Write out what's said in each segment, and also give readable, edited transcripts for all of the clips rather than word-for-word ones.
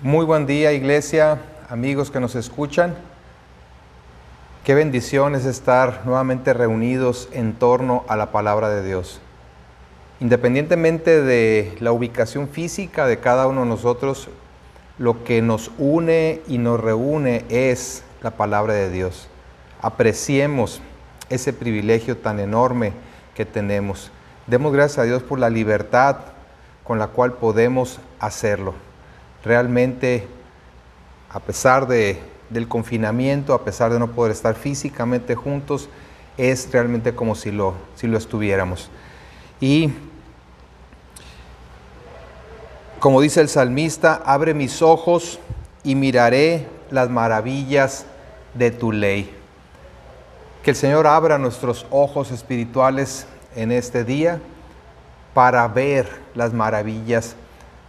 Muy buen día, iglesia, amigos que nos escuchan. Qué bendición es estar nuevamente reunidos en torno a la palabra de Dios. Independientemente de la ubicación física de cada uno de nosotros, lo que nos une y nos reúne es la palabra de Dios. Apreciemos ese privilegio tan enorme que tenemos. Demos gracias a Dios por la libertad con la cual podemos hacerlo. Realmente, a pesar del confinamiento, a pesar de no poder estar físicamente juntos, es realmente como si lo estuviéramos. Y como dice el salmista, abre mis ojos y miraré las maravillas de tu ley. Que el Señor abra nuestros ojos espirituales en este día para ver las maravillas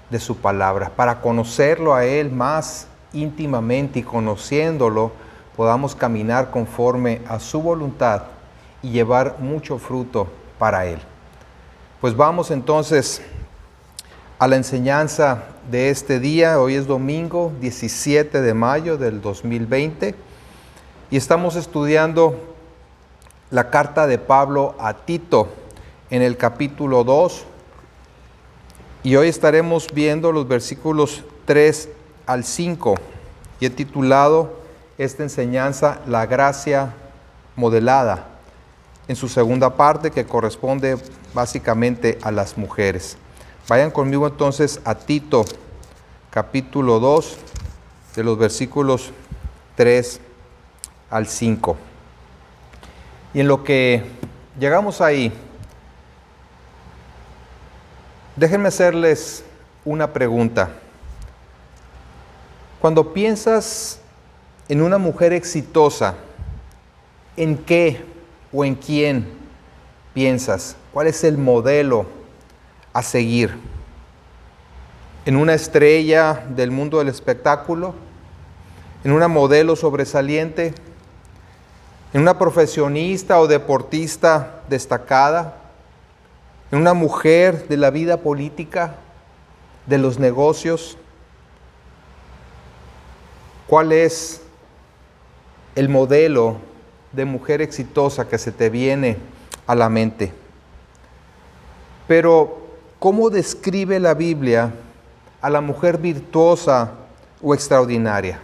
de su palabra, para conocerlo a Él más íntimamente, y conociéndolo podamos caminar conforme a su voluntad y llevar mucho fruto para Él. Pues vamos entonces a la enseñanza de este día. Hoy es domingo 17 de mayo del 2020 y estamos estudiando la carta de Pablo a Tito en el capítulo 2. Y hoy estaremos viendo los versículos 3 al 5 y he titulado esta enseñanza La gracia modelada, en su segunda parte, que corresponde básicamente a las mujeres. Vayan conmigo entonces a Tito, capítulo 2, de los versículos 3 al 5. Y en lo que llegamos ahí, déjenme hacerles una pregunta. Cuando piensas en una mujer exitosa, ¿en qué o en quién piensas? ¿Cuál es el modelo a seguir? ¿En una estrella del mundo del espectáculo? ¿En una modelo sobresaliente? ¿En una profesionista o deportista destacada? ¿En una mujer de la vida política, de los negocios? ¿Cuál es el modelo de mujer exitosa que se te viene a la mente? Pero, ¿cómo describe la Biblia a la mujer virtuosa o extraordinaria?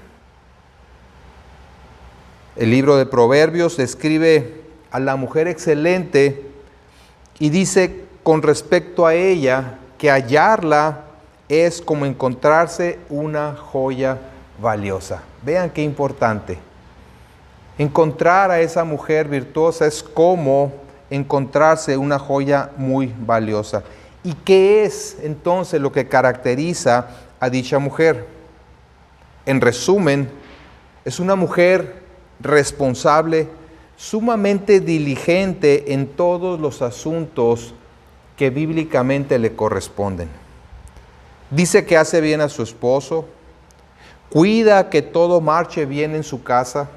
El libro de Proverbios describe a la mujer excelente y dice con respecto a ella que hallarla es como encontrarse una joya valiosa. Vean qué importante. Encontrar a esa mujer virtuosa es como encontrarse una joya muy valiosa. ¿Y qué es entonces lo que caracteriza a dicha mujer? En resumen, es una mujer responsable, sumamente diligente en todos los asuntos que bíblicamente le corresponden. Dice que hace bien a su esposo, cuida que todo marche bien en su casa,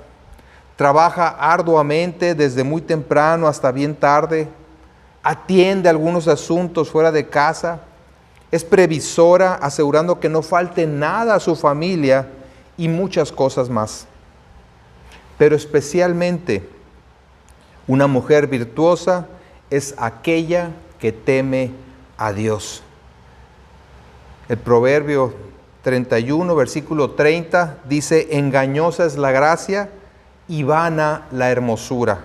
trabaja arduamente desde muy temprano hasta bien tarde, atiende algunos asuntos fuera de casa, es previsora, asegurando que no falte nada a su familia y muchas cosas más. Pero especialmente, una mujer virtuosa es aquella que teme a Dios. El Proverbio 31, versículo 30, dice: engañosa es la gracia y vana la hermosura.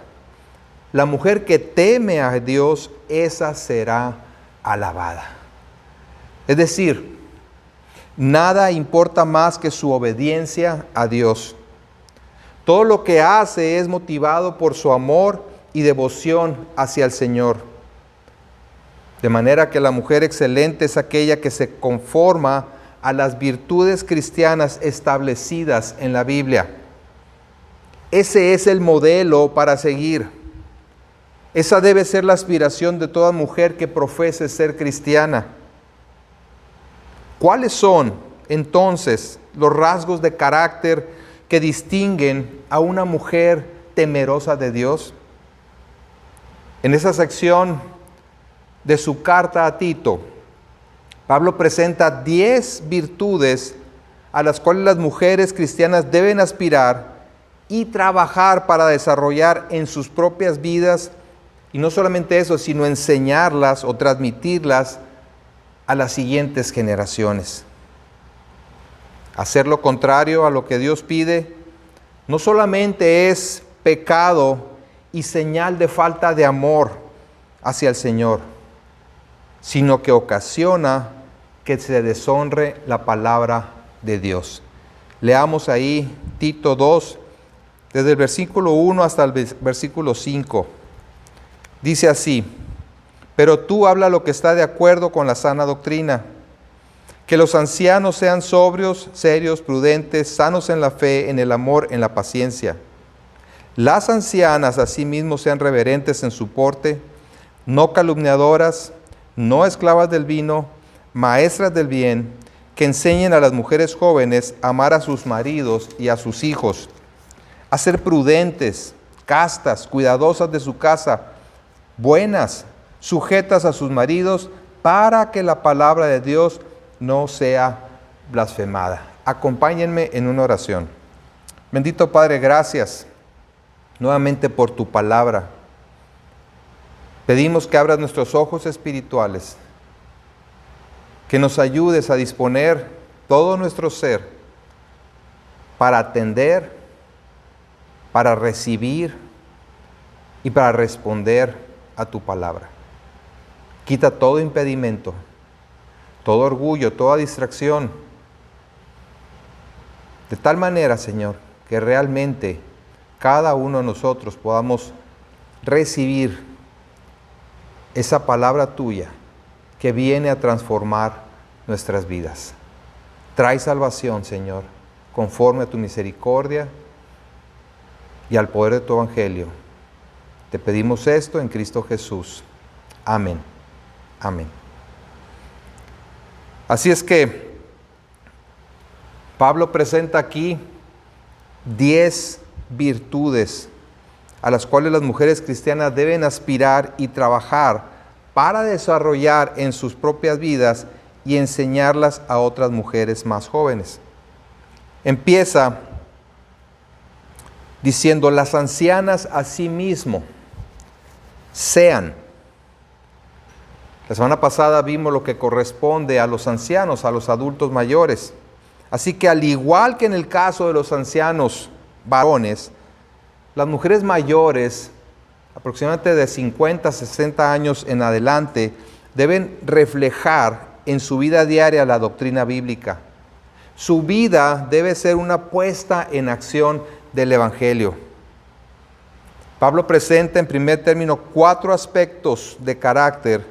La mujer que teme a Dios, esa será alabada. Es decir, nada importa más que su obediencia a Dios. Todo lo que hace es motivado por su amor y devoción hacia el Señor. De manera que la mujer excelente es aquella que se conforma a las virtudes cristianas establecidas en la Biblia. Ese es el modelo para seguir. Esa debe ser la aspiración de toda mujer que profese ser cristiana. ¿Cuáles son entonces los rasgos de carácter que distinguen a una mujer temerosa de Dios? En esa sección de su carta a Tito, Pablo presenta 10 virtudes a las cuales las mujeres cristianas deben aspirar y trabajar para desarrollar en sus propias vidas, y no solamente eso, sino enseñarlas o transmitirlas a las siguientes generaciones. Hacer lo contrario a lo que Dios pide no solamente es pecado y señal de falta de amor hacia el Señor, sino que ocasiona que se deshonre la palabra de Dios. Leamos ahí Tito 2, desde el versículo 1 hasta el versículo 5. Dice así: pero tú habla lo que está de acuerdo con la sana doctrina, que los ancianos sean sobrios, serios, prudentes, sanos en la fe, en el amor, en la paciencia. Las ancianas asimismo sean reverentes en su porte, no calumniadoras, no esclavas del vino, maestras del bien, que enseñen a las mujeres jóvenes a amar a sus maridos y a sus hijos, a ser prudentes, castas, cuidadosas de su casa, buenas, sujetas a sus maridos, para que la palabra de Dios no sea blasfemada. Acompáñenme en una oración. Bendito Padre, gracias nuevamente por tu palabra. Pedimos que abras nuestros ojos espirituales, que nos ayudes a disponer todo nuestro ser para atender, para recibir y para responder a tu palabra. Quita todo impedimento, todo orgullo, toda distracción, de tal manera, Señor, que realmente cada uno de nosotros podamos recibir esa palabra tuya que viene a transformar nuestras vidas. Trae salvación, Señor, conforme a tu misericordia y al poder de tu evangelio. Te pedimos esto en Cristo Jesús. Amén. Amén. Así es que Pablo presenta aquí 10 virtudes a las cuales las mujeres cristianas deben aspirar y trabajar para desarrollar en sus propias vidas y enseñarlas a otras mujeres más jóvenes. Empieza diciendo: las ancianas asimismo sean. La semana pasada vimos lo que corresponde a los ancianos, a los adultos mayores. Así que al igual que en el caso de los ancianos varones, las mujeres mayores, aproximadamente de 50, 60 años en adelante, deben reflejar en su vida diaria la doctrina bíblica. Su vida debe ser una puesta en acción del Evangelio. Pablo presenta en primer término 4 aspectos de carácter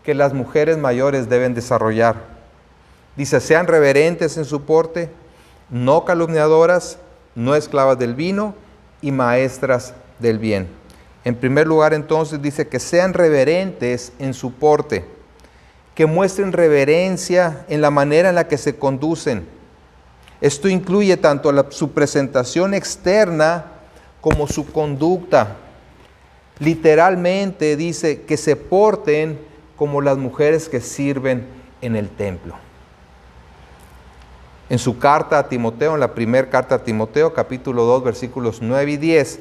que las mujeres mayores deben desarrollar. Dice: sean reverentes en su porte, no calumniadoras, no esclavas del vino y maestras del bien. En primer lugar, entonces, dice que sean reverentes en su porte, que muestren reverencia en la manera en la que se conducen. Esto incluye tanto su presentación externa como su conducta. Literalmente dice que se porten como las mujeres que sirven en el templo. En su carta a Timoteo, en la primera carta a Timoteo, capítulo 2, versículos 9 y 10,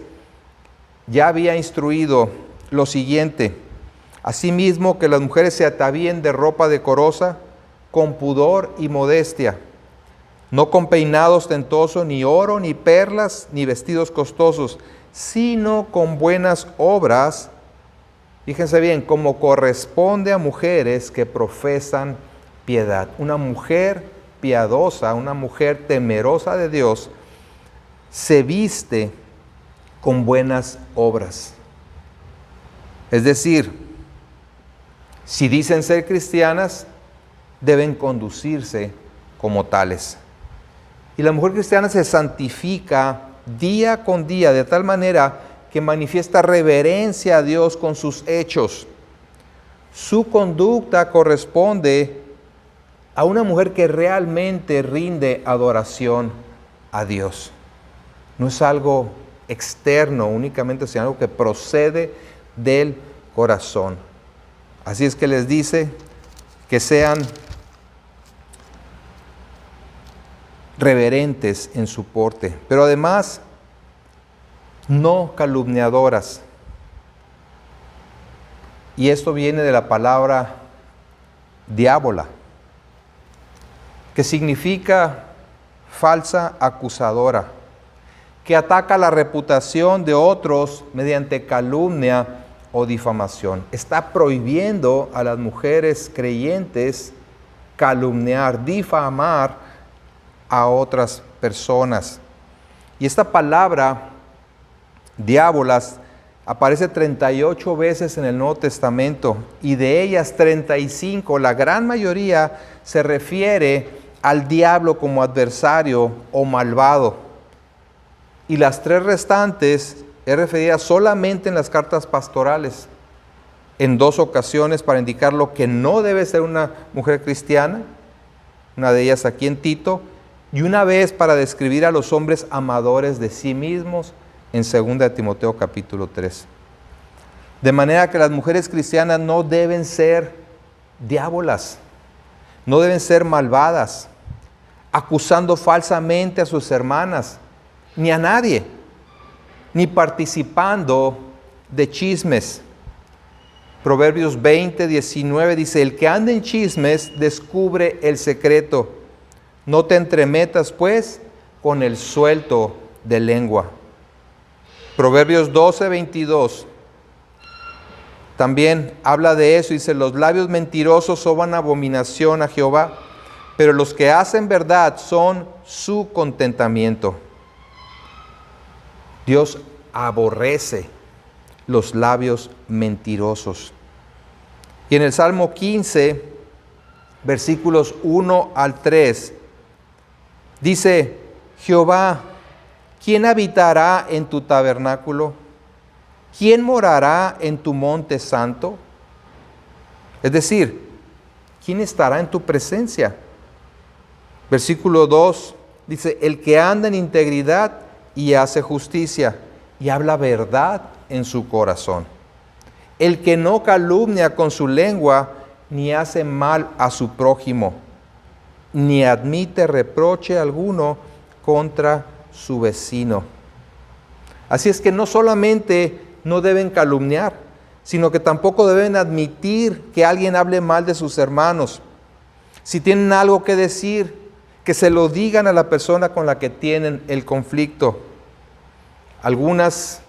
ya había instruido lo siguiente: asimismo, que las mujeres se atavíen de ropa decorosa, con pudor y modestia, no con peinado ostentoso, ni oro, ni perlas, ni vestidos costosos, sino con buenas obras. Fíjense bien, como corresponde a mujeres que profesan piedad. Una mujer piadosa, una mujer temerosa de Dios, se viste con buenas obras. Es decir, si dicen ser cristianas, deben conducirse como tales. Y la mujer cristiana se santifica día con día de tal manera que manifiesta reverencia a Dios con sus hechos. Su conducta corresponde a una mujer que realmente rinde adoración a Dios. No es algo externo únicamente, sino algo que procede del corazón. Así es que les dice que sean reverentes en su porte, pero además no calumniadoras. Y esto viene de la palabra diábola, que significa falsa acusadora, que ataca la reputación de otros mediante calumnia o difamación. Está prohibiendo a las mujeres creyentes calumniar, difamar a otras personas. Y esta palabra, diábolas, aparece 38 veces en el Nuevo Testamento, y de ellas 35, la gran mayoría, se refiere al diablo como adversario o malvado. Y las 3 restantes es referida solamente en las cartas pastorales, en 2 ocasiones para indicar lo que no debe ser una mujer cristiana, una de ellas aquí en Tito, y una vez para describir a los hombres amadores de sí mismos, en 2 Timoteo capítulo 3. De manera que las mujeres cristianas no deben ser diábolas, no deben ser malvadas, acusando falsamente a sus hermanas, ni a nadie, ni participando de chismes. Proverbios 20:19 dice: el que anda en chismes descubre el secreto. No te entremetas, pues, con el suelto de lengua. Proverbios 12:22 también habla de eso. Dice: los labios mentirosos soban abominación a Jehová, pero los que hacen verdad son su contentamiento. Dios aborrece los labios mentirosos. Y en el Salmo 15, versículos 1 al 3, dice: Jehová, ¿quién habitará en tu tabernáculo? ¿Quién morará en tu monte santo? Es decir, ¿quién estará en tu presencia? Versículo 2 dice: el que anda en integridad y hace justicia y habla verdad en su corazón. El que no calumnia con su lengua, ni hace mal a su prójimo, ni admite reproche alguno contra su vecino. Así es que no solamente no deben calumniar, sino que tampoco deben admitir que alguien hable mal de sus hermanos. Si tienen algo que decir, que se lo digan a la persona con la que tienen el conflicto. Algunas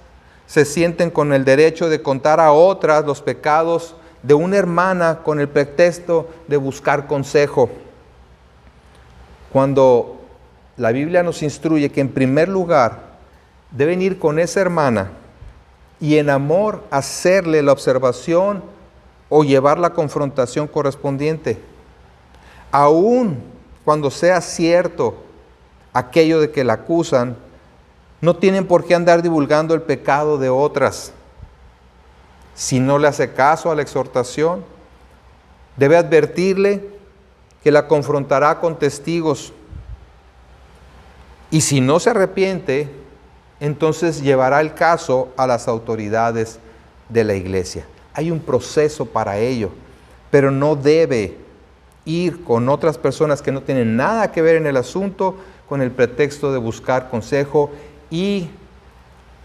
se sienten con el derecho de contar a otras los pecados de una hermana con el pretexto de buscar consejo, cuando la Biblia nos instruye que en primer lugar deben ir con esa hermana y en amor hacerle la observación o llevar la confrontación correspondiente. Aún cuando sea cierto aquello de que la acusan, no tienen por qué andar divulgando el pecado de otras. Si no le hace caso a la exhortación, debe advertirle que la confrontará con testigos. Y si no se arrepiente, entonces llevará el caso a las autoridades de la iglesia. Hay un proceso para ello, pero no debe ir con otras personas que no tienen nada que ver en el asunto con el pretexto de buscar consejo y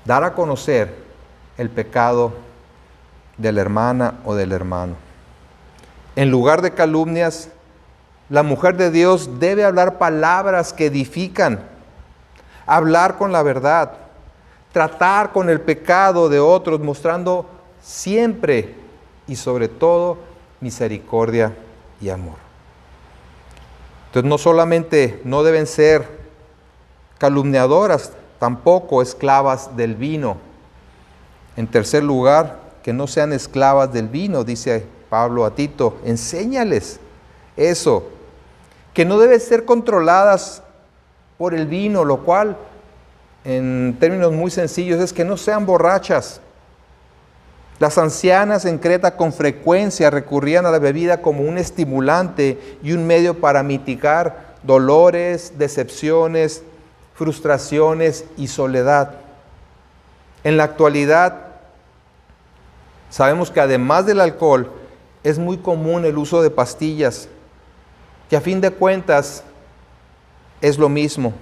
dar a conocer el pecado de la hermana o del hermano. En lugar de calumnias, la mujer de Dios debe hablar palabras que edifican, hablar con la verdad, tratar con el pecado de otros, mostrando siempre y sobre todo misericordia y amor. Entonces no solamente no deben ser calumniadoras, tampoco esclavas del vino. En tercer lugar, que no sean esclavas del vino, dice Pablo a Tito, enséñales eso, que no deben ser controladas por el vino, lo cual en términos muy sencillos es que no sean borrachas. Las ancianas en Creta con frecuencia recurrían a la bebida como un estimulante y un medio para mitigar dolores, decepciones, frustraciones y soledad. En la actualidad, sabemos que además del alcohol, es muy común el uso de pastillas, que a fin de cuentas es lo mismo.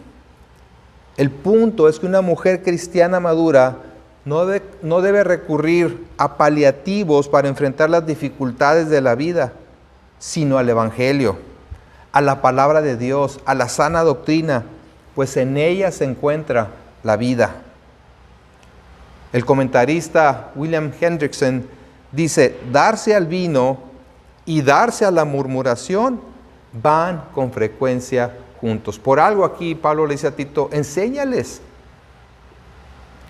El punto es que una mujer cristiana madura no debe recurrir a paliativos para enfrentar las dificultades de la vida, sino al Evangelio, a la palabra de Dios, a la sana doctrina, pues en ella se encuentra la vida. El comentarista William Hendrickson dice: darse al vino y darse a la murmuración van con frecuencia juntos. Por algo aquí Pablo le dice a Tito: enséñales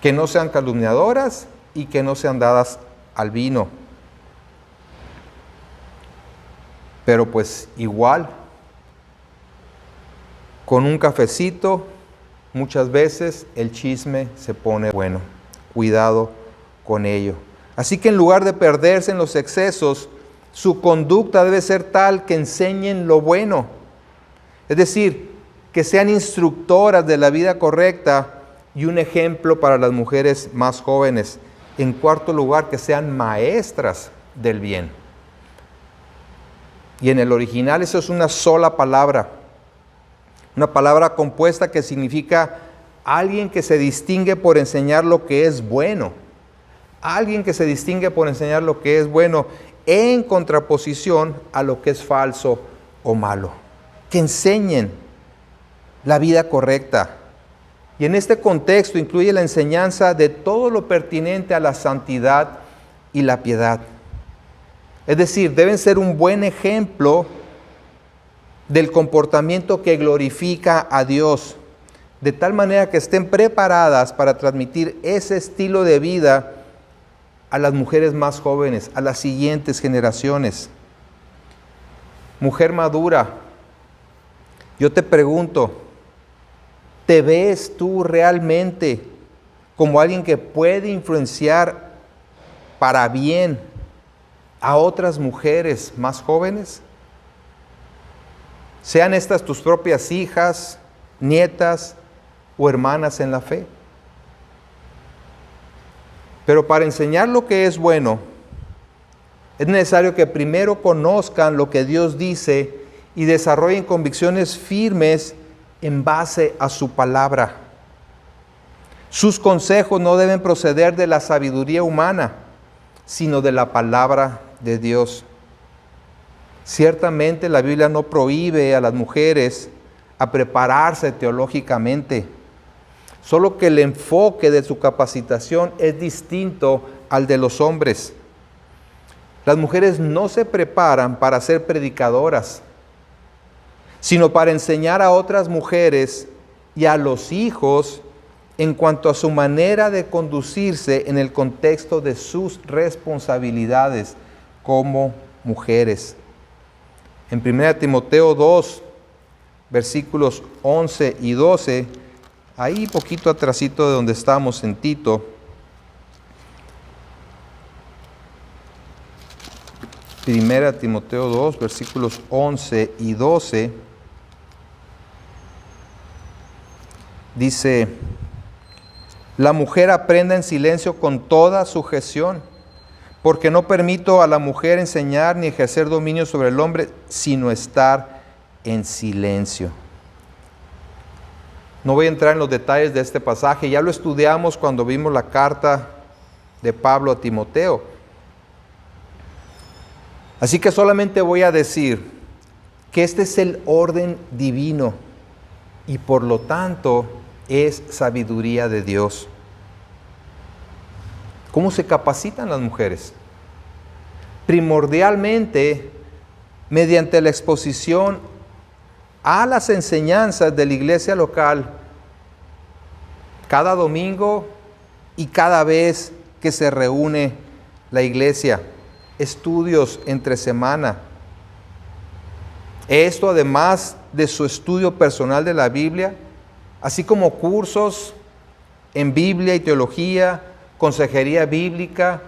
que no sean calumniadoras y que no sean dadas al vino. Pero pues igual, con un cafecito, muchas veces el chisme se pone bueno. Cuidado con ello. Así que en lugar de perderse en los excesos, su conducta debe ser tal que enseñen lo bueno. Es decir, que sean instructoras de la vida correcta y un ejemplo para las mujeres más jóvenes. En cuarto lugar, que sean maestras del bien. Y en el original eso es una sola palabra. Una palabra compuesta que significa alguien que se distingue por enseñar lo que es bueno. Alguien que se distingue por enseñar lo que es bueno en contraposición a lo que es falso o malo. Que enseñen la vida correcta. Y en este contexto incluye la enseñanza de todo lo pertinente a la santidad y la piedad. Es decir, deben ser un buen ejemplo del comportamiento que glorifica a Dios, de tal manera que estén preparadas para transmitir ese estilo de vida a las mujeres más jóvenes, a las siguientes generaciones. Mujer madura, yo te pregunto, ¿te ves tú realmente como alguien que puede influenciar para bien a otras mujeres más jóvenes? Sean estas tus propias hijas, nietas o hermanas en la fe. Pero para enseñar lo que es bueno, es necesario que primero conozcan lo que Dios dice y desarrollen convicciones firmes en base a su palabra. Sus consejos no deben proceder de la sabiduría humana, sino de la palabra de Dios. Ciertamente la Biblia no prohíbe a las mujeres a prepararse teológicamente, solo que el enfoque de su capacitación es distinto al de los hombres. Las mujeres no se preparan para ser predicadoras, sino para enseñar a otras mujeres y a los hijos en cuanto a su manera de conducirse en el contexto de sus responsabilidades como mujeres. En 1 Timoteo 2, versículos 11 y 12, ahí poquito atrasito de donde estamos en Tito, Primera Timoteo 2, versículos 11 y 12, dice: la mujer aprenda en silencio con toda sujeción, porque no permito a la mujer enseñar ni ejercer dominio sobre el hombre, sino estar en silencio. No voy a entrar en los detalles de este pasaje, ya lo estudiamos cuando vimos la carta de Pablo a Timoteo. Así que solamente voy a decir que este es el orden divino y por lo tanto es sabiduría de Dios. ¿Cómo se capacitan las mujeres? Primordialmente mediante la exposición a las enseñanzas de la iglesia local cada domingo y cada vez que se reúne la iglesia. Estudios entre semana. Esto además de su estudio personal de la Biblia, así como cursos en Biblia y teología, consejería bíblica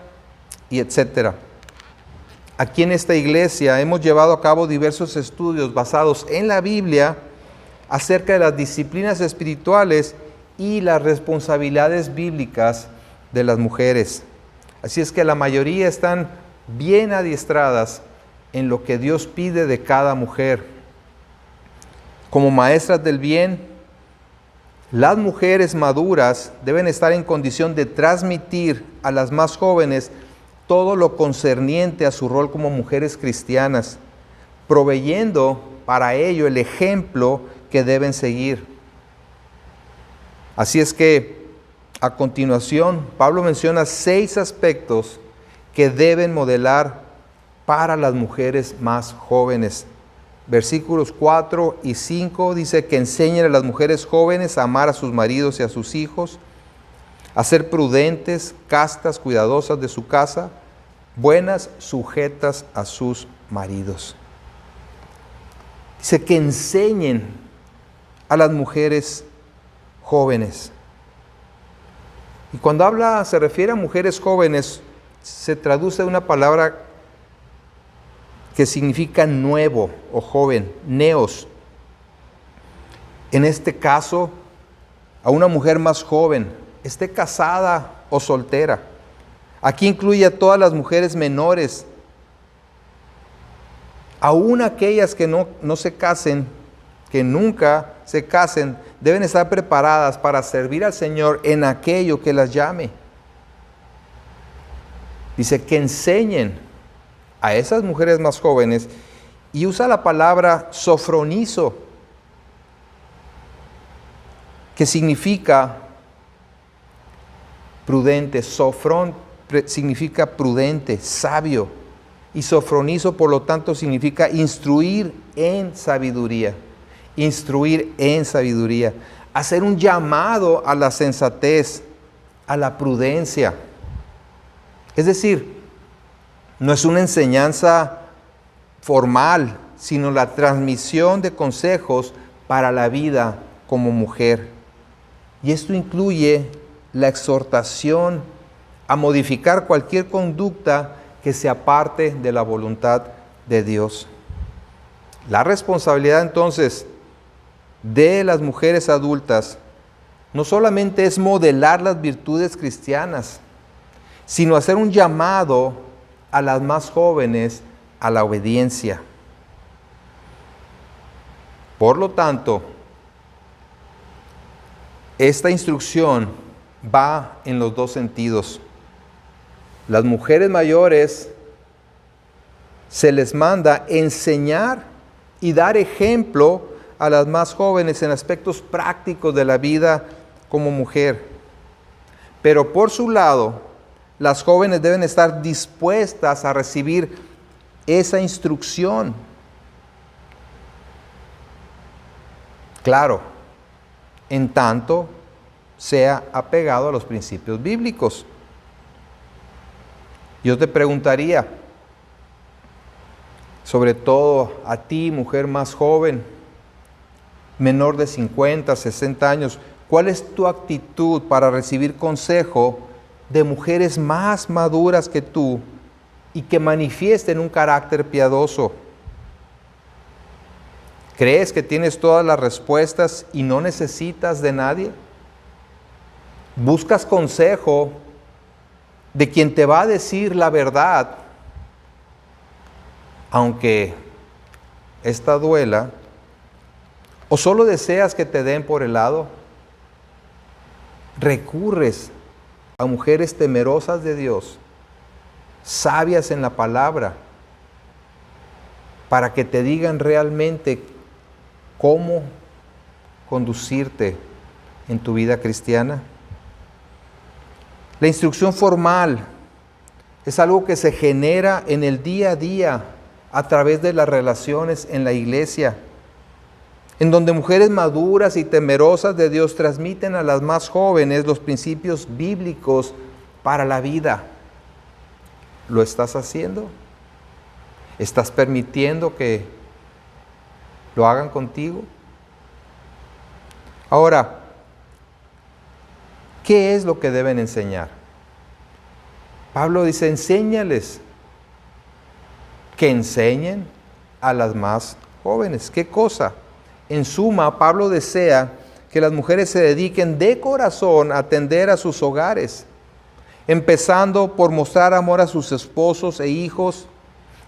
y etcétera. Aquí en esta iglesia hemos llevado a cabo diversos estudios basados en la Biblia acerca de las disciplinas espirituales y las responsabilidades bíblicas de las mujeres. Así es que la mayoría están bien adiestradas en lo que Dios pide de cada mujer. Como maestras del bien, las mujeres maduras deben estar en condición de transmitir a las más jóvenes todo lo concerniente a su rol como mujeres cristianas, proveyendo para ello el ejemplo que deben seguir. Así es que, a continuación, Pablo menciona 6 aspectos que deben modelar para las mujeres más jóvenes. Versículos 4 y 5 dice que enseñen a las mujeres jóvenes a amar a sus maridos y a sus hijos, a ser prudentes, castas, cuidadosas de su casa, buenas, sujetas a sus maridos. Dice que enseñen a las mujeres jóvenes. Y cuando se refiere a mujeres jóvenes, se traduce de una palabra que significa nuevo o joven, neos. En este caso, a una mujer más joven, esté casada o soltera. Aquí incluye a todas las mujeres menores, aún aquellas que no se casen, que nunca se casen, deben estar preparadas para servir al Señor en aquello que las llame. Dice que enseñen a esas mujeres más jóvenes y usa la palabra sofronizo, que significa prudente. Sofrón significa prudente, sabio, y sofronizo por lo tanto significa instruir en sabiduría. Instruir en sabiduría, hacer un llamado a la sensatez, a la prudencia. Es decir, no es una enseñanza formal, sino la transmisión de consejos para la vida como mujer. Y esto incluye la exhortación a modificar cualquier conducta que se aparte de la voluntad de Dios. La responsabilidad entonces de las mujeres adultas no solamente es modelar las virtudes cristianas, sino hacer un llamado a las más jóvenes a la obediencia. Por lo tanto, esta instrucción va en los 2 sentidos. Las mujeres mayores se les manda enseñar y dar ejemplo a las más jóvenes en aspectos prácticos de la vida como mujer. Pero por su lado, las jóvenes deben estar dispuestas a recibir esa instrucción. Claro, en tanto sea apegado a los principios bíblicos. Yo te preguntaría, sobre todo a ti, mujer más joven, menor de 50, 60 años, ¿cuál es tu actitud para recibir consejo de mujeres más maduras que tú y que manifiesten un carácter piadoso? ¿Crees que tienes todas las respuestas y no necesitas de nadie? ¿Buscas consejo de quien te va a decir la verdad, aunque esta duela? ¿O solo deseas que te den por el lado? ¿Recurres a mujeres temerosas de Dios, sabias en la palabra, para que te digan realmente cómo conducirte en tu vida cristiana? La instrucción formal es algo que se genera en el día a día a través de las relaciones en la iglesia, en donde mujeres maduras y temerosas de Dios transmiten a las más jóvenes los principios bíblicos para la vida. ¿Lo estás haciendo? ¿Estás permitiendo que lo hagan contigo? Ahora, ¿qué es lo que deben enseñar? Pablo dice, enséñales. Que enseñen a las más jóvenes. ¿Qué cosa? En suma, Pablo desea que las mujeres se dediquen de corazón a atender a sus hogares, empezando por mostrar amor a sus esposos e hijos,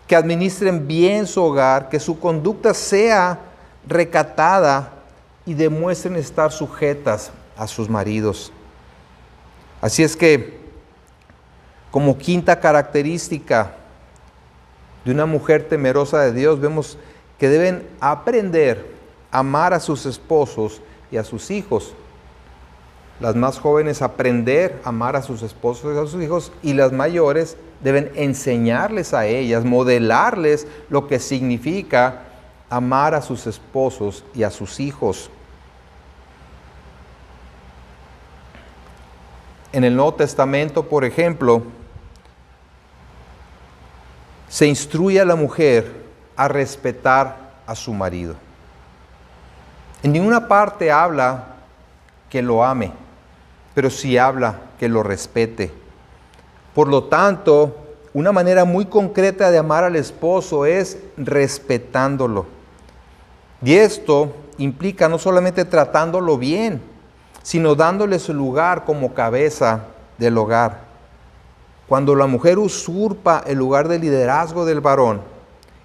que administren bien su hogar, que su conducta sea recatada y demuestren estar sujetas a sus maridos. Así es que, como quinta característica de una mujer temerosa de Dios, vemos que deben aprender a amar a sus esposos y a sus hijos. Las más jóvenes aprender a amar a sus esposos y a sus hijos, y las mayores deben enseñarles a ellas, modelarles lo que significa amar a sus esposos y a sus hijos. En el Nuevo Testamento, por ejemplo, se instruye a la mujer a respetar a su marido. En ninguna parte habla que lo ame, pero sí habla que lo respete. Por lo tanto, una manera muy concreta de amar al esposo es respetándolo. Y esto implica no solamente tratándolo bien, sino dándole su lugar como cabeza del hogar. Cuando la mujer usurpa el lugar de liderazgo del varón,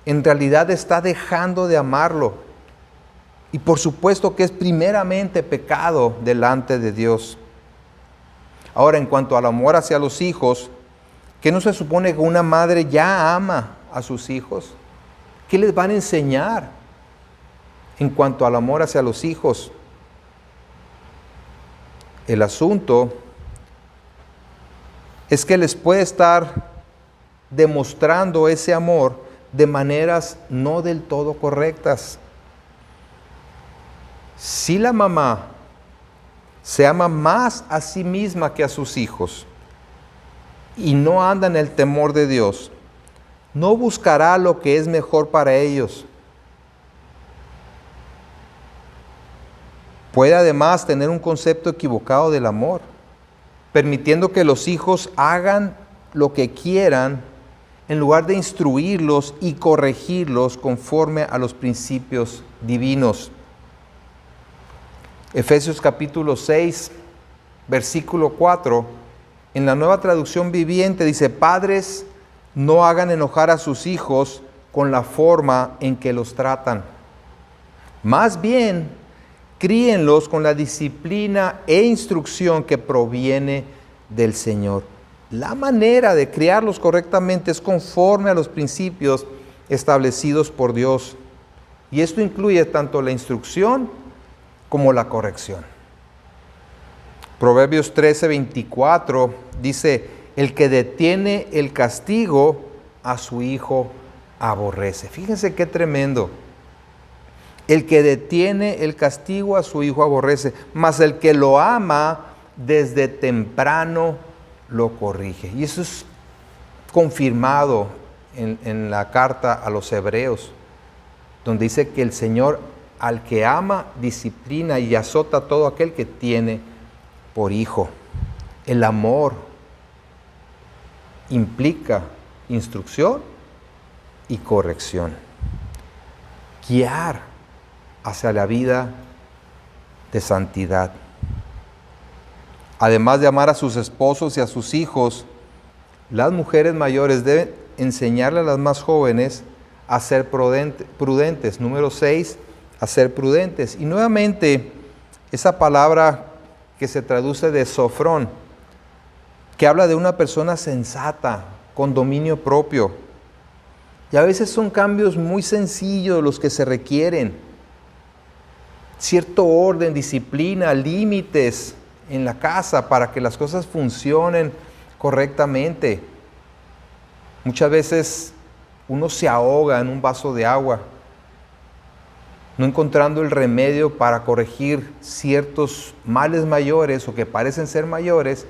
en realidad está dejando de amarlo. Y por supuesto que es primeramente pecado delante de Dios. Ahora, en cuanto al amor hacia los hijos, ¿qué no se supone que una madre ya ama a sus hijos? ¿Qué les van a enseñar en cuanto al amor hacia los hijos? El asunto es que les puede estar demostrando ese amor de maneras no del todo correctas. Si la mamá se ama más a sí misma que a sus hijos y no anda en el temor de Dios, no buscará lo que es mejor para ellos. Puede además tener un concepto equivocado del amor, permitiendo que los hijos hagan lo que quieran en lugar de instruirlos y corregirlos conforme a los principios divinos. Efesios capítulo 6, versículo 4, en la Nueva Traducción Viviente dice: padres, no hagan enojar a sus hijos con la forma en que los tratan. Más bien, críenlos con la disciplina e instrucción que proviene del Señor. La manera de criarlos correctamente es conforme a los principios establecidos por Dios. Y esto incluye tanto la instrucción como la corrección. Proverbios 13:24 dice: el que detiene el castigo a su hijo aborrece. Fíjense qué tremendo. El que detiene el castigo a su hijo aborrece, mas el que lo ama desde temprano lo corrige. Y eso es confirmado en la carta a los Hebreos, donde dice que el Señor al que ama disciplina y azota a todo aquel que tiene por hijo. El amor implica instrucción y corrección. Guiar hacia la vida de santidad. Además de amar a sus esposos y a sus hijos, las mujeres mayores deben enseñarle a las más jóvenes a ser prudentes. Número 6, a ser prudentes. Y nuevamente, esa palabra que se traduce de sofrón, que habla de una persona sensata, con dominio propio. Y a veces son cambios muy sencillos los que se requieren. Cierto orden, disciplina, límites en la casa para que las cosas funcionen correctamente. Muchas veces uno se ahoga en un vaso de agua, no encontrando el remedio para corregir ciertos males mayores o que parecen ser mayores,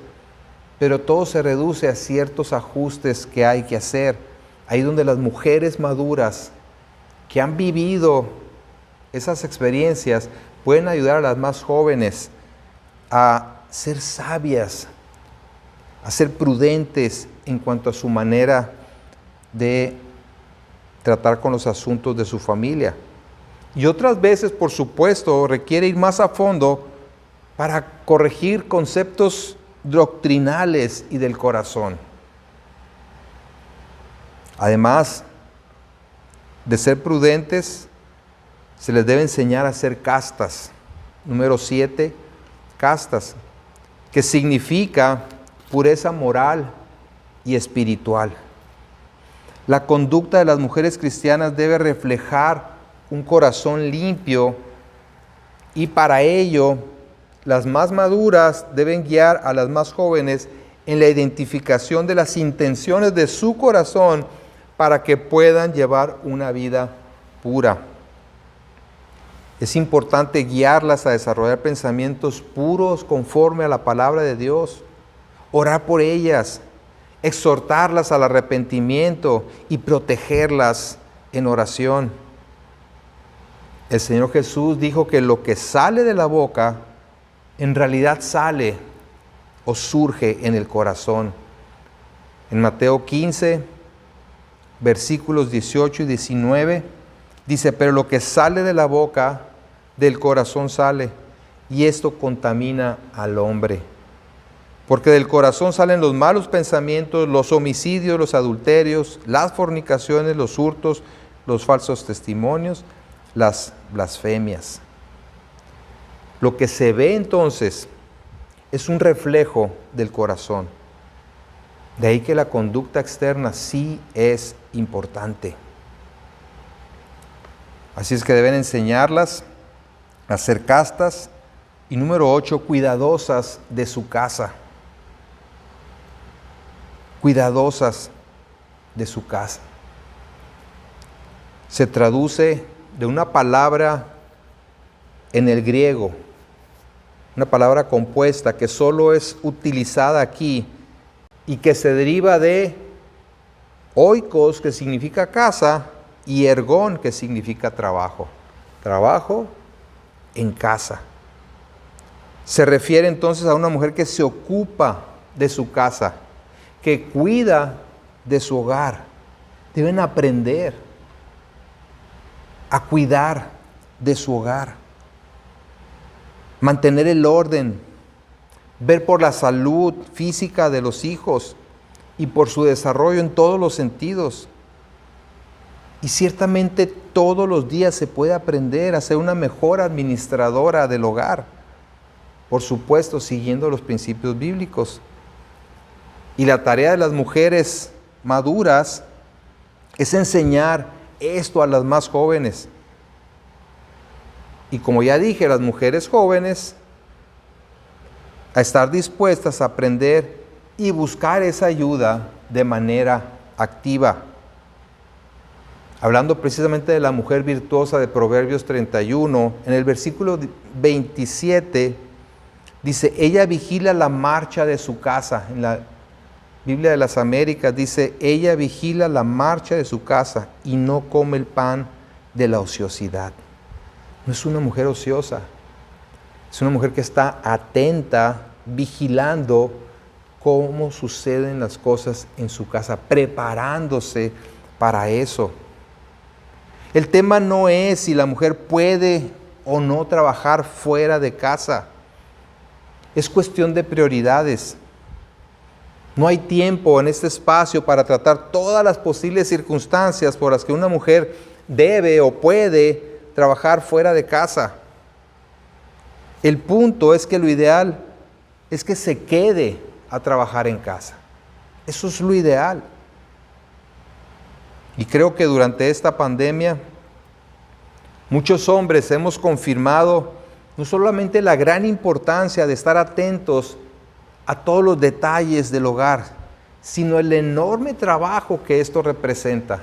pero todo se reduce a ciertos ajustes que hay que hacer. Ahí donde las mujeres maduras que han vivido esas experiencias pueden ayudar a las más jóvenes a ser sabias, a ser prudentes en cuanto a su manera de tratar con los asuntos de su familia. Y otras veces, por supuesto, requiere ir más a fondo para corregir conceptos doctrinales y del corazón. Además de ser prudentes, Se les debe enseñar a ser castas. Número 7, castas, que significa pureza moral y espiritual. La conducta de las mujeres cristianas debe reflejar un corazón limpio y para ello las más maduras deben guiar a las más jóvenes en la identificación de las intenciones de su corazón para que puedan llevar una vida pura. Es importante guiarlas a desarrollar pensamientos puros conforme a la palabra de Dios, orar por ellas, exhortarlas al arrepentimiento y protegerlas en oración. El Señor Jesús dijo que lo que sale de la boca en realidad sale o surge en el corazón. En Mateo 15, versículos 18 y 19, dice, pero lo que sale de la boca, del corazón sale, y esto contamina al hombre. Porque del corazón salen los malos pensamientos, los homicidios, los adulterios, las fornicaciones, los hurtos, los falsos testimonios, las blasfemias. Lo que se ve entonces es un reflejo del corazón. De ahí que la conducta externa sí es importante. Así es que deben enseñarlas a ser castas. Y número 8, cuidadosas de su casa. Cuidadosas de su casa. Se traduce de una palabra en el griego, una palabra compuesta que solo es utilizada aquí y que se deriva de oikos, que significa casa, y ergón, que significa trabajo. Trabajo en casa. Se refiere entonces a una mujer que se ocupa de su casa, que cuida de su hogar. Deben aprender a cuidar de su hogar, mantener el orden, ver por la salud física de los hijos y por su desarrollo en todos los sentidos. Y ciertamente todos los días se puede aprender a ser una mejor administradora del hogar, por supuesto siguiendo los principios bíblicos. Y la tarea de las mujeres maduras es enseñar esto a las más jóvenes. Y como ya dije, las mujeres jóvenes a estar dispuestas a aprender y buscar esa ayuda de manera activa. Hablando precisamente de la mujer virtuosa de Proverbios 31, en el versículo 27 dice, ella vigila la marcha de su casa. En la Biblia de las Américas dice, ella vigila la marcha de su casa y no come el pan de la ociosidad. No es una mujer ociosa, es una mujer que está atenta, vigilando cómo suceden las cosas en su casa, preparándose para eso. El tema no es si la mujer puede o no trabajar fuera de casa. Es cuestión de prioridades. No hay tiempo en este espacio para tratar todas las posibles circunstancias por las que una mujer debe o puede trabajar fuera de casa. El punto es que lo ideal es que se quede a trabajar en casa. Eso es lo ideal. Y creo que durante esta pandemia muchos hombres hemos confirmado no solamente la gran importancia de estar atentos a todos los detalles del hogar, sino el enorme trabajo que esto representa.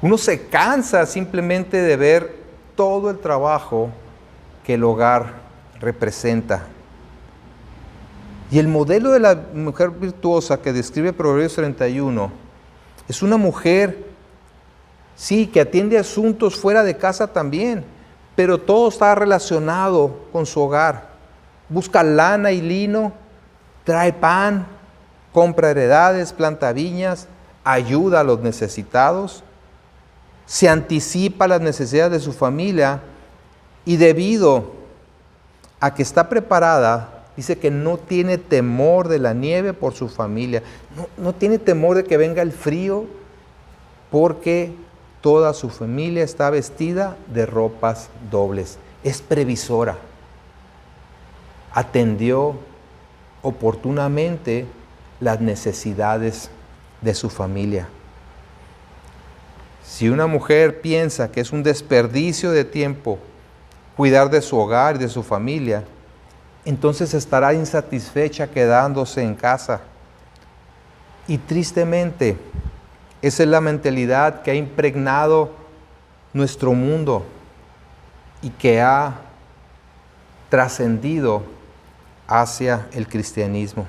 Uno se cansa simplemente de ver todo el trabajo que el hogar representa. Y el modelo de la mujer virtuosa que describe Proverbios 31 es una mujer, sí, que atiende asuntos fuera de casa también, pero todo está relacionado con su hogar. Busca lana y lino, trae pan, compra heredades, planta viñas, ayuda a los necesitados, se anticipa las necesidades de su familia y debido a que está preparada, dice que no tiene temor de la nieve por su familia, no tiene temor de que venga el frío porque toda su familia está vestida de ropas dobles. Es previsora. Atendió oportunamente las necesidades de su familia. Si una mujer piensa que es un desperdicio de tiempo cuidar de su hogar y de su familia, entonces estará insatisfecha quedándose en casa. Y tristemente, esa es la mentalidad que ha impregnado nuestro mundo y que ha trascendido hacia el cristianismo.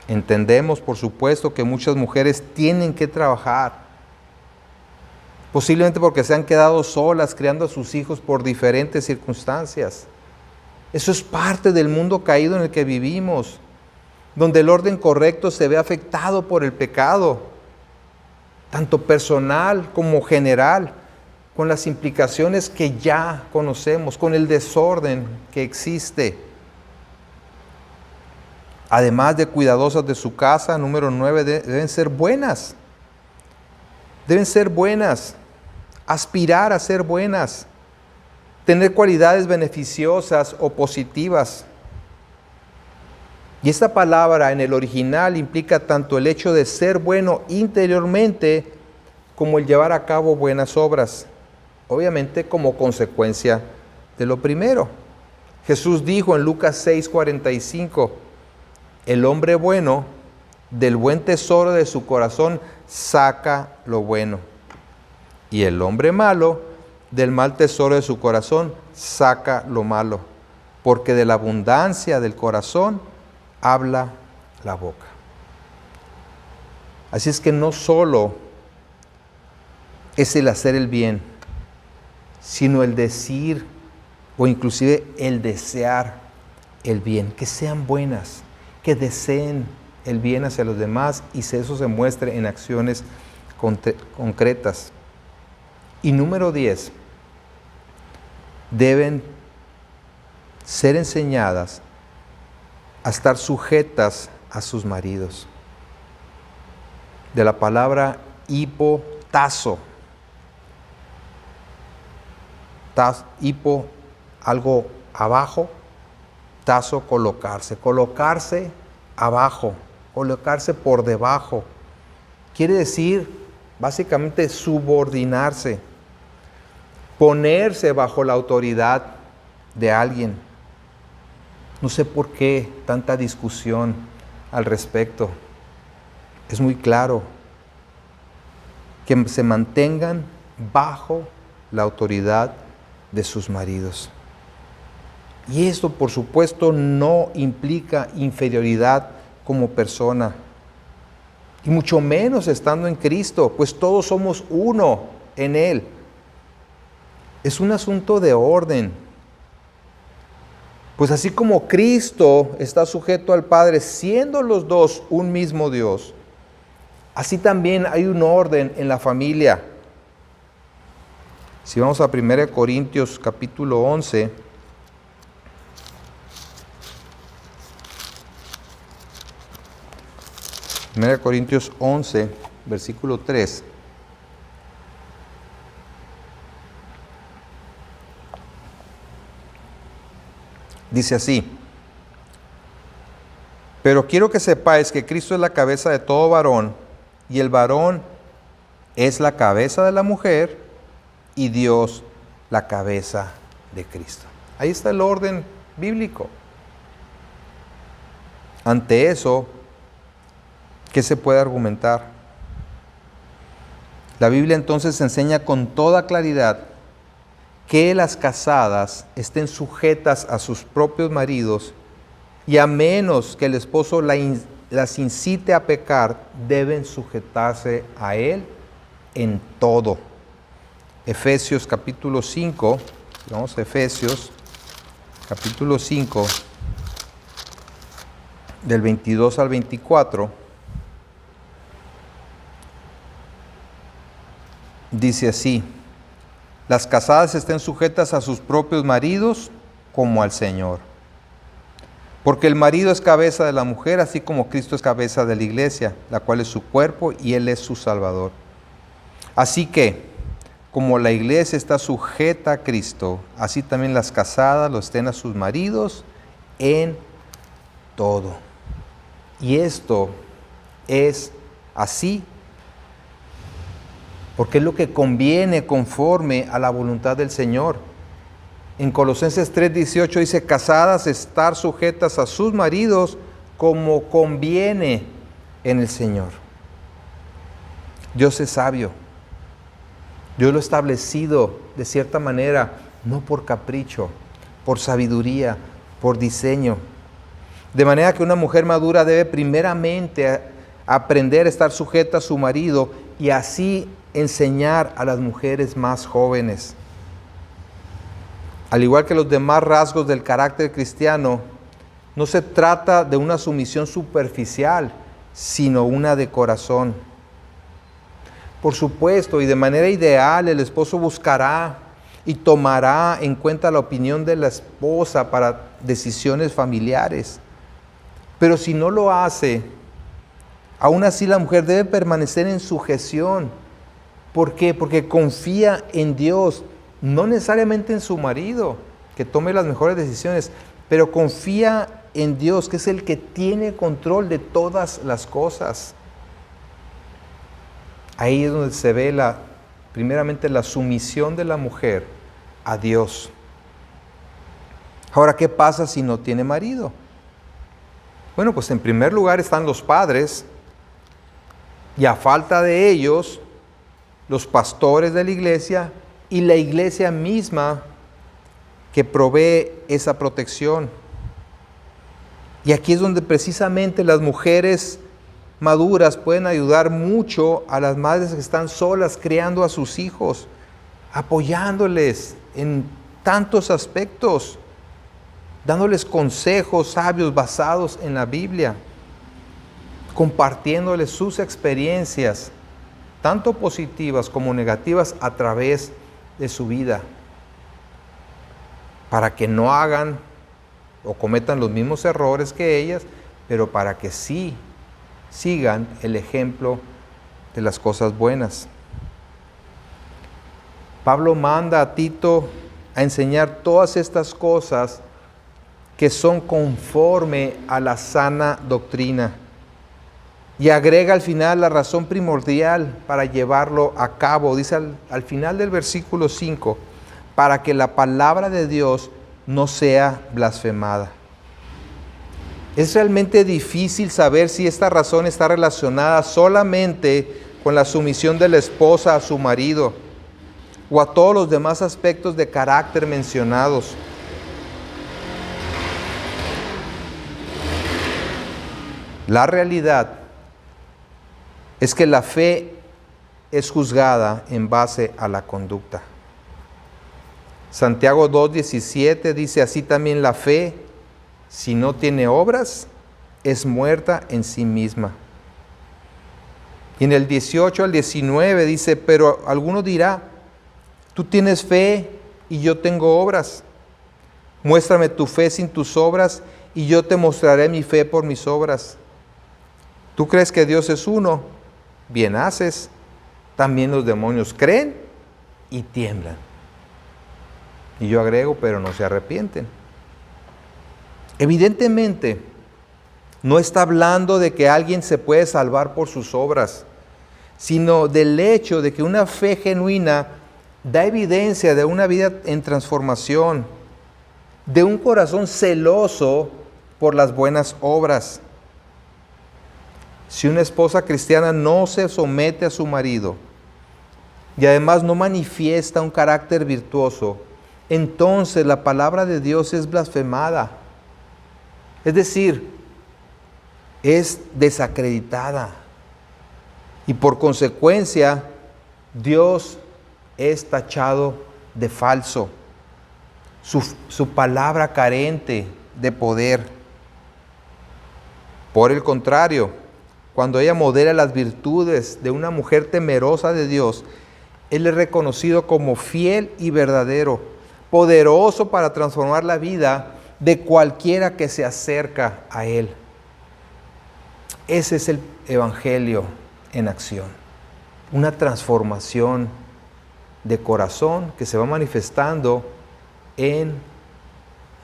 Entendemos, por supuesto, que muchas mujeres tienen que trabajar, posiblemente porque se han quedado solas criando a sus hijos por diferentes circunstancias. Eso es parte del mundo caído en el que vivimos, donde el orden correcto se ve afectado por el pecado, tanto personal como general, con las implicaciones que ya conocemos, con el desorden que existe. Además de cuidadosas de su casa, número 9, deben ser buenas. Deben ser buenas, aspirar a ser buenas, tener cualidades beneficiosas o positivas. Y esta palabra en el original implica tanto el hecho de ser bueno interiormente como el llevar a cabo buenas obras, obviamente como consecuencia de lo primero. Jesús dijo en Lucas 6:45, el hombre bueno del buen tesoro de su corazón saca lo bueno, y el hombre malo del mal tesoro de su corazón saca lo malo, porque de la abundancia del corazón habla la boca. Así es que no solo es el hacer el bien, sino el decir o inclusive el desear el bien, que sean buenas, que deseen el bien hacia los demás y eso se muestre en acciones concretas. Y número 10, deben ser enseñadas a estar sujetas a sus maridos. De la palabra hipotazo. Hipo, algo abajo, tazo, colocarse. Colocarse abajo, colocarse por debajo. Quiere decir, básicamente, subordinarse. Ponerse bajo la autoridad de alguien. No sé por qué tanta discusión al respecto. Es muy claro que se mantengan bajo la autoridad de sus maridos. Y esto, por supuesto, no implica inferioridad como persona, y mucho menos estando en Cristo, pues todos somos uno en Él. Es un asunto de orden. Pues así como Cristo está sujeto al Padre, siendo los dos un mismo Dios, así también hay un orden en la familia. Si vamos a 1 Corintios capítulo 11, Primera Corintios 11, versículo 3. Dice así: pero quiero que sepáis que Cristo es la cabeza de todo varón, y el varón es la cabeza de la mujer, y Dios la cabeza de Cristo. Ahí está el orden bíblico. Ante eso, ¿qué se puede argumentar? La Biblia entonces enseña con toda claridad que las casadas estén sujetas a sus propios maridos, y a menos que el esposo las incite a pecar, deben sujetarse a él en todo. Efesios capítulo 5, vamos a Efesios capítulo 5, del 22 al 24, dice así: las casadas estén sujetas a sus propios maridos como al Señor. Porque el marido es cabeza de la mujer, así como Cristo es cabeza de la iglesia, la cual es su cuerpo y Él es su Salvador. Así que, como la iglesia está sujeta a Cristo, así también las casadas lo estén a sus maridos en todo. Y esto es así, porque es lo que conviene conforme a la voluntad del Señor. En Colosenses 3:18 dice, casadas estar sujetas a sus maridos como conviene en el Señor. Dios es sabio. Dios lo ha establecido de cierta manera, no por capricho, por sabiduría, por diseño. De manera que una mujer madura debe primeramente aprender a estar sujeta a su marido y así enseñar a las mujeres más jóvenes. Al igual que los demás rasgos del carácter cristiano, no se trata de una sumisión superficial, sino una de corazón. Por supuesto, y de manera ideal, el esposo buscará y tomará en cuenta la opinión de la esposa para decisiones familiares. Pero si no lo hace, aún así la mujer debe permanecer en sujeción. ¿Por qué? Porque confía en Dios, no necesariamente en su marido, que tome las mejores decisiones, pero confía en Dios, que es el que tiene control de todas las cosas. Ahí es donde se ve primeramente la sumisión de la mujer a Dios. Ahora, ¿qué pasa si no tiene marido? Bueno, pues en primer lugar están los padres, y a falta de ellos, los pastores de la iglesia y la iglesia misma que provee esa protección. Y aquí es donde precisamente las mujeres maduras pueden ayudar mucho a las madres que están solas criando a sus hijos, apoyándoles en tantos aspectos, dándoles consejos sabios basados en la Biblia, compartiéndoles sus experiencias, tanto positivas como negativas, a través de su vida, para que no hagan o cometan los mismos errores que ellas, pero para que sí sigan el ejemplo de las cosas buenas. Pablo manda a Tito a enseñar todas estas cosas que son conforme a la sana doctrina. Y agrega al final la razón primordial para llevarlo a cabo. Dice al final del versículo 5, para que la palabra de Dios no sea blasfemada. Es realmente difícil saber si esta razón está relacionada solamente con la sumisión de la esposa a su marido o a todos los demás aspectos de carácter mencionados. La realidad es que la fe es juzgada en base a la conducta. Santiago 2:17 dice, así también la fe, si no tiene obras, es muerta en sí misma. Y en el 18 al 19 dice, pero alguno dirá, tú tienes fe y yo tengo obras. Muéstrame tu fe sin tus obras y yo te mostraré mi fe por mis obras. ¿Tú crees que Dios es uno? Bien haces. También los demonios creen y tiemblan. Y yo agrego, pero no se arrepienten. Evidentemente, no está hablando de que alguien se puede salvar por sus obras, sino del hecho de que una fe genuina da evidencia de una vida en transformación, de un corazón celoso por las buenas obras. Si una esposa cristiana no se somete a su marido y además no manifiesta un carácter virtuoso, entonces la palabra de Dios es blasfemada. Es decir, es desacreditada. Y por consecuencia, Dios es tachado de falso. Su palabra carente de poder. Por el contrario, cuando ella modela las virtudes de una mujer temerosa de Dios, Él es reconocido como fiel y verdadero, poderoso para transformar la vida de cualquiera que se acerca a Él. Ese es el Evangelio en acción. una transformación de corazón que se va manifestando en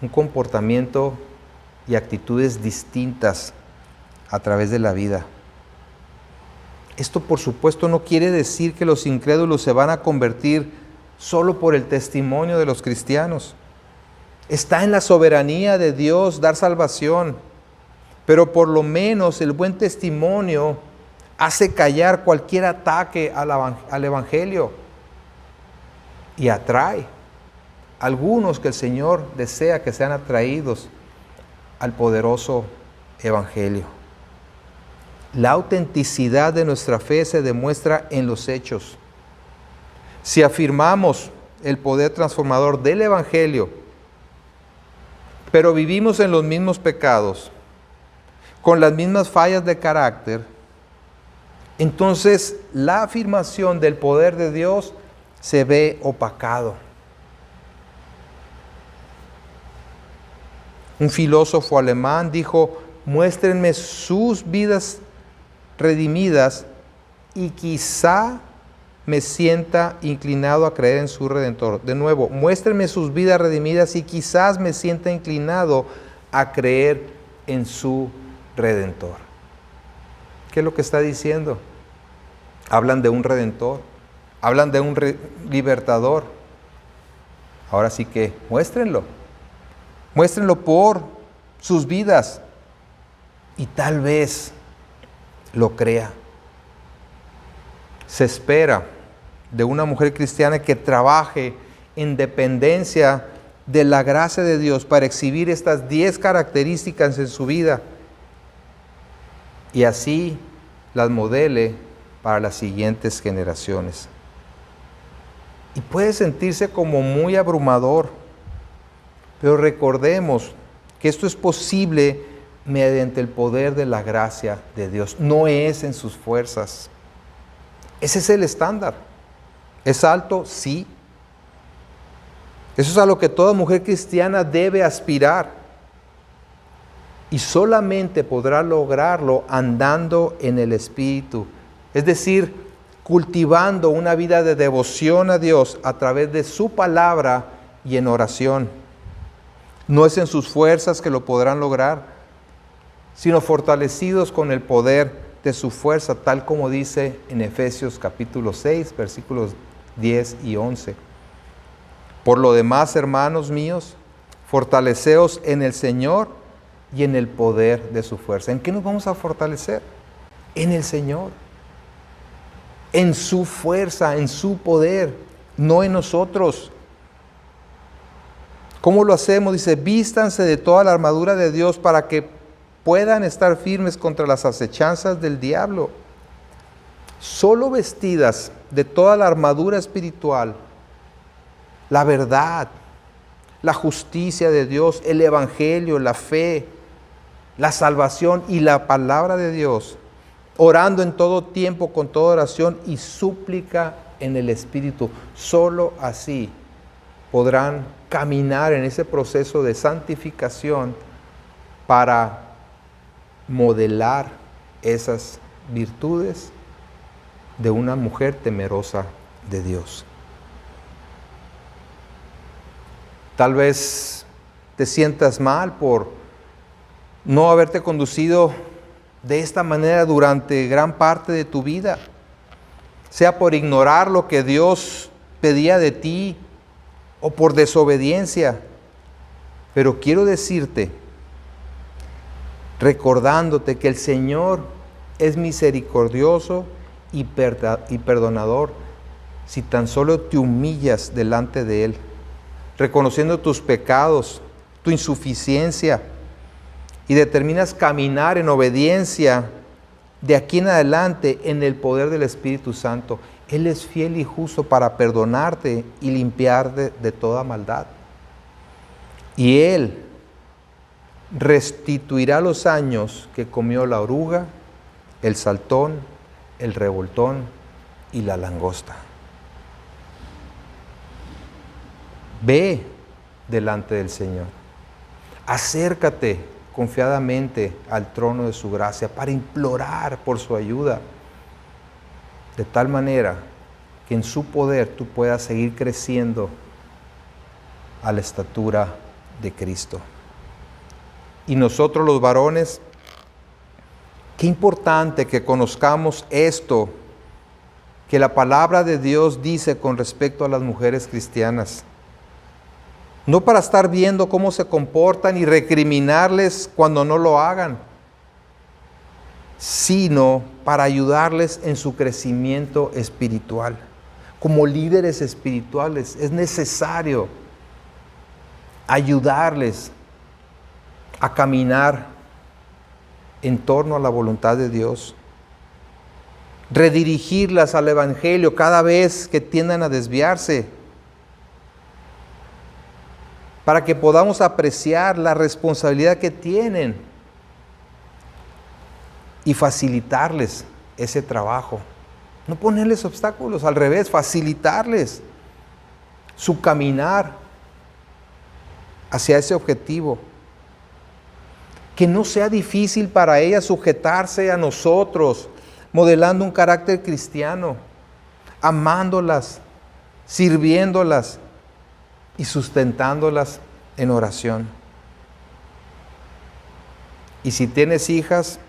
un comportamiento y actitudes distintas a través de la vida. Esto, por supuesto, no quiere decir que los incrédulos se van a convertir solo por el testimonio de los cristianos. Está en la soberanía de Dios dar salvación, pero por lo menos el buen testimonio hace callar cualquier ataque al Evangelio y atrae a algunos que el Señor desea que sean atraídos al poderoso Evangelio. La autenticidad de nuestra fe se demuestra en los hechos. Si afirmamos el poder transformador del Evangelio, pero vivimos en los mismos pecados, con las mismas fallas de carácter, entonces la afirmación del poder de Dios se ve opacado. Un filósofo alemán dijo: muéstrenme sus vidas redimidas y quizá me sienta inclinado a creer en su Redentor. De nuevo, muéstrenme sus vidas redimidas y quizás me sienta inclinado a creer en su Redentor. ¿Qué es lo que está diciendo? Hablan de un Redentor, hablan de un libertador. Ahora sí que muéstrenlo. Muéstrenlo por sus vidas y tal vez lo crea. Se espera de una mujer cristiana que trabaje en dependencia de la gracia de Dios para exhibir estas 10 características en su vida y así las modele para las siguientes generaciones. Y puede sentirse como muy abrumador, pero recordemos que esto es posible mediante el poder de la gracia de Dios. No es en sus fuerzas. Ese es el estándar. ¿Es alto? Sí. Eso es a lo que toda mujer cristiana debe aspirar. Y solamente podrá lograrlo andando en el Espíritu. Es decir, cultivando una vida de devoción a Dios a través de su palabra y en oración. No es en sus fuerzas que lo podrán lograr, sino fortalecidos con el poder de su fuerza, tal como dice en Efesios capítulo 6, versículos 10 y 11. Por lo demás, hermanos míos, fortaleceos en el Señor y en el poder de su fuerza. ¿En qué nos vamos a fortalecer? En el Señor, en su fuerza, en su poder, no en nosotros. ¿Cómo lo hacemos? Dice: vístanse de toda la armadura de Dios para que puedan estar firmes contra las acechanzas del diablo. Solo vestidas de toda la armadura espiritual, la verdad, la justicia de Dios, el Evangelio, la fe, la salvación y la palabra de Dios, orando en todo tiempo con toda oración y súplica en el Espíritu. Solo así podrán caminar en ese proceso de santificación para modelar esas virtudes de una mujer temerosa de Dios. Tal vez te sientas mal por no haberte conducido de esta manera durante gran parte de tu vida, sea por ignorar lo que Dios pedía de ti o por desobediencia. Pero quiero decirte, recordándote que el Señor es misericordioso y perdonador si tan solo te humillas delante de Él, reconociendo tus pecados, tu insuficiencia, y determinas caminar en obediencia de aquí en adelante en el poder del Espíritu Santo. Él es fiel y justo para perdonarte y limpiarte de toda maldad. Y Él restituirá los años que comió la oruga, el saltón, el revoltón y la langosta. Ve delante del Señor. Acércate confiadamente al trono de su gracia para implorar por su ayuda. de tal manera que en su poder tú puedas seguir creciendo a la estatura de Cristo. Y nosotros los varones, qué importante que conozcamos esto que la palabra de Dios dice con respecto a las mujeres cristianas. No para estar viendo cómo se comportan y recriminarles cuando no lo hagan, sino para ayudarles en su crecimiento espiritual. Como líderes espirituales es necesario ayudarles a caminar en torno a la voluntad de Dios. Redirigirlas al Evangelio cada vez que tiendan a desviarse, para que podamos apreciar la responsabilidad que tienen y facilitarles ese trabajo. No ponerles obstáculos, al revés, facilitarles su caminar hacia ese objetivo. Que no sea difícil para ellas sujetarse a nosotros, modelando un carácter cristiano, amándolas, sirviéndolas y sustentándolas en oración. Y si tienes hijas,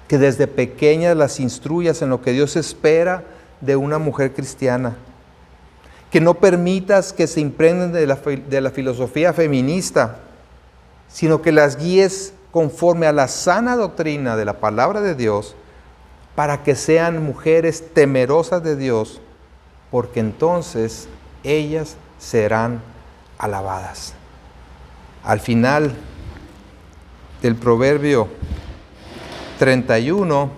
que desde pequeñas las instruyas en lo que Dios espera de una mujer cristiana. Que no permitas que se impregnen de la filosofía feminista, sino que las guíes conforme a la sana doctrina de la palabra de Dios, para que sean mujeres temerosas de Dios, porque entonces ellas serán alabadas. Al final del Proverbio 31,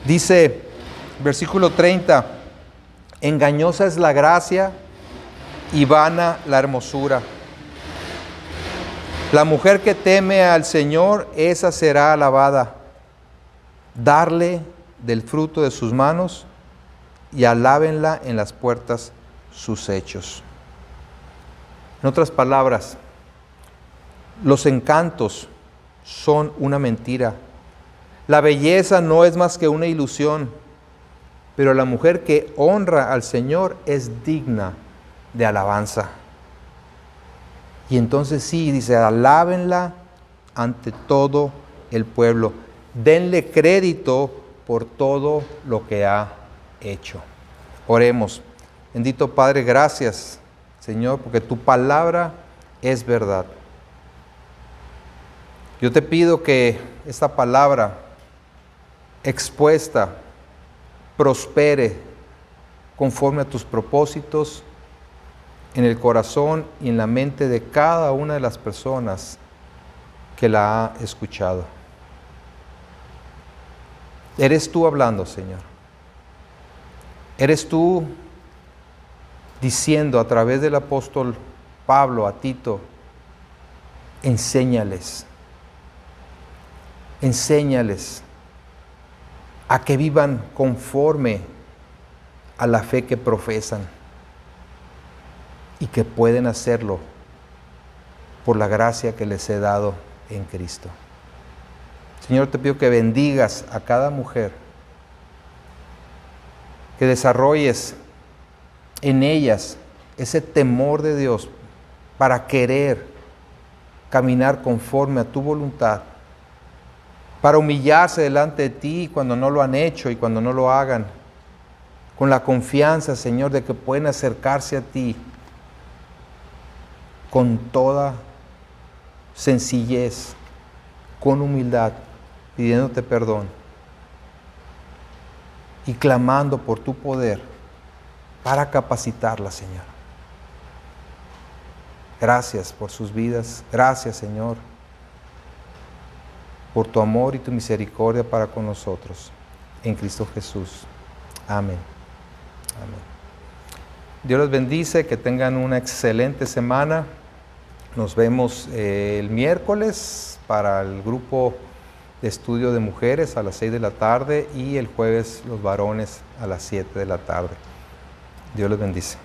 dice, versículo 30, engañosa es la gracia y vana la hermosura. La mujer que teme al Señor, esa será alabada. Darle del fruto de sus manos y alábenla en las puertas sus hechos. En otras palabras, los encantos son una mentira. La belleza no es más que una ilusión, pero la mujer que honra al Señor es digna de alabanza. Y entonces sí, dice, alábenla ante todo el pueblo. Denle crédito por todo lo que ha hecho. Oremos. Bendito Padre, gracias, Señor, porque tu palabra es verdad. Yo te pido que esta palabra expuesta prospere conforme a tus propósitos en el corazón y en la mente de cada una de las personas que la ha escuchado. Eres tú hablando, Señor. Eres tú diciendo a través del apóstol Pablo a Tito, enséñales a que vivan conforme a la fe que profesan y que pueden hacerlo por la gracia que les he dado en Cristo. Señor, te pido que bendigas a cada mujer, que desarrolles en ellas ese temor de Dios para querer caminar conforme a tu voluntad, para humillarse delante de ti cuando no lo han hecho y cuando no lo hagan, con la confianza, Señor, de que pueden acercarse a ti con toda sencillez, con humildad, pidiéndote perdón y clamando por tu poder para capacitarla, Señor. Gracias por sus vidas. Gracias, Señor, por tu amor y tu misericordia para con nosotros. En Cristo Jesús. Amén. Amén. Dios los bendice, que tengan una excelente semana. Nos vemos el miércoles para el grupo de estudio de mujeres a las 6 de la tarde y el jueves los varones a las 7 de la tarde. Dios les bendice.